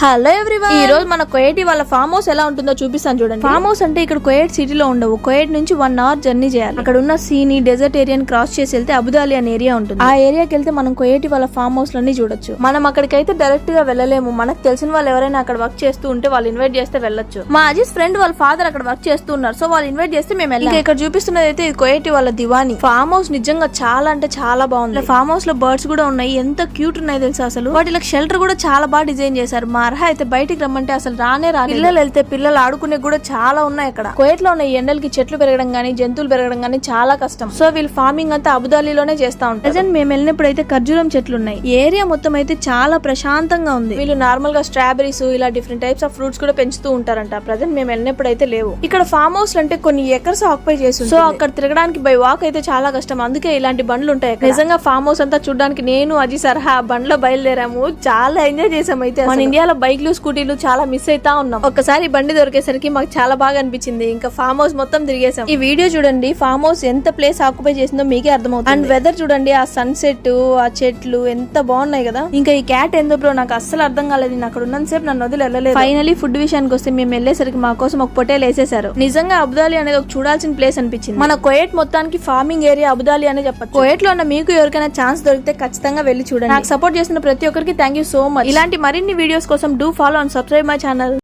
Hello everyone, ఈ రోజు మన కువైట్ వాళ్ళ ఫామ్ హౌస్ ఎలా ఉంటుందో చూపిస్తాను చూడండి. ఫామ్ హౌస్ అంటే ఇక్కడ కువైట్ సిటీలో ఉండవు. కువైట్ నుంచి 1 hour జర్నీ చేయాలి. అక్కడ ఉన్న సీని డెజర్ట్ ఏరియాని క్రాస్ చేసి వెళ్తే అబుదాలి అనే ఏరియా ఉంటుంది. ఆ ఏరియాకి వెళ్తే మనం కువైట్ వాళ్ళ ఫామ్ హౌస్ లన్నీ చూడొచ్చు. మనం అక్కడికైతే డైరెక్ట్ గా వెళ్ళలేము. మనకు తెలిసిన వాళ్ళు ఎవరైనా అక్కడ వర్క్ చేస్తూ ఉంటే వాళ్ళు ఇన్వైట్ చేస్తే వెళ్ళొచ్చు. మా అజీజ్ ఫ్రెండ్ వాళ్ళ ఫాదర్ అక్కడ వర్క్ చేస్తూ ఉన్నారు, సో వాళ్ళు ఇన్వైట్ చేస్తే మేము వెళ్ళాం. ఇక్కడ చూపిస్తున్నది అయితే ఇది కువైట్ వాళ్ళ దివాని ఫామ్ హౌస్. నిజంగా చాలా అంటే చాలా బాగుంది. ఫామ్ హౌస్ లో బర్డ్స్ కూడా ఉన్నాయి. ఎంత క్యూట్ ఉన్నాయి తెలుసా అసలు. వాటికి షెల్టర్ కూడా చాలా బాగా డిజైన్ చేశారు. మా అర్హ అయితే బయటికి రమ్మంటే అసలు రానే రాని. పిల్లలు వెళ్తే పిల్లలు ఆడుకునే కూడా చాలా ఉన్నాయి అక్కడ. కువైట్ లో ఉన్న ఈ ఎండలకి చెట్లు పెరగడం గానీ జంతువులు పెరగడం గానీ చాలా కష్టం. సో వీళ్ళు ఫార్మింగ్ అంతా అబుదాలిలోనే చేస్తా ఉంటారు. ప్రజెంట్ మేము వెళ్ళినప్పుడు అయితే ఖర్జూరం చెట్లు ఉన్నాయి. ఏరియా మొత్తం అయితే చాలా ప్రశాంతంగా ఉంది. వీళ్ళు నార్మల్ గా స్ట్రాబెరీస్ ఇలా డిఫరెంట్ టైప్స్ ఆఫ్ ఫ్రూట్స్ కూడా పెంచుతూ ఉంటారంట. ప్రజెంట్ మేము వెళ్ళినప్పుడు అయితే లేవు. ఇక్కడ ఫామ్ హౌస్ అంటే కొన్ని ఎకర్స్ ఆక్యుపై చేసి, సో అక్కడ తిరగడానికి బై వాక్ అయితే చాలా కష్టం. అందుకే ఇలాంటి బండ్లు ఉంటాయి. నిజంగా ఫామ్ హౌస్ అంతా చూడడానికి నేను అజీ సరహా బండ్లో బయలుదేరాము. చాలా ఎంజాయ్ చేసాం. అయితే మన ఇండియాలో బైక్లు స్కూటీలు చాలా మిస్ అవుతా ఉన్నాం. ఒక్కసారి బండి దొరికేసరికి మాకు చాలా బాగా అనిపించింది. ఇంకా ఫామ్ హౌస్ మొత్తం తిరిగేసాం. ఈ వీడియో చూడండి, ఫామ్ హౌస్ ఎంత ప్లేస్ ఆక్యుపై చేసిందో మీకే అర్థమవుతుంది. అండ్ వెదర్ చూడండి, ఆ సన్సెట్, ఆ చెట్లు ఎంత బాగున్నాయి కదా. ఇంకా ఈ క్యాట్ ఎందుకు బ్రో నాకు అస్సలు అర్థం కాలేదు. నేను అక్కడ ఉన్నంతసేపు నన్ను వదిలి వెళ్ళలేదు. ఫైనలీ ఫుడ్ విషయానికి వస్తే మేము వెళ్ళేసరికి మా కోసం ఒక పొటేల్ వేసేసారు. నిజంగా అబుదాలి అనేది ఒక చూడాల్సిన ప్లేస్ అనిపించింది. మన కువైట్ మొత్తానికి ఫార్మింగ్ ఏరియా అబుదాలి అనే చెప్పచ్చు. కువైట్ లో ఉన్న మీకు ఎవరికైనా ఛాన్స్ దొరికితే ఖచ్చితంగా వెళ్ళి చూడండి. నాకు సపోర్ట్ చేసిన ప్రతి ఒక్కరికి థ్యాంక్ యూ సో మచ్. ఇలాంటి మరిన్ని వీడియోస్ కోసం do follow and subscribe my channel.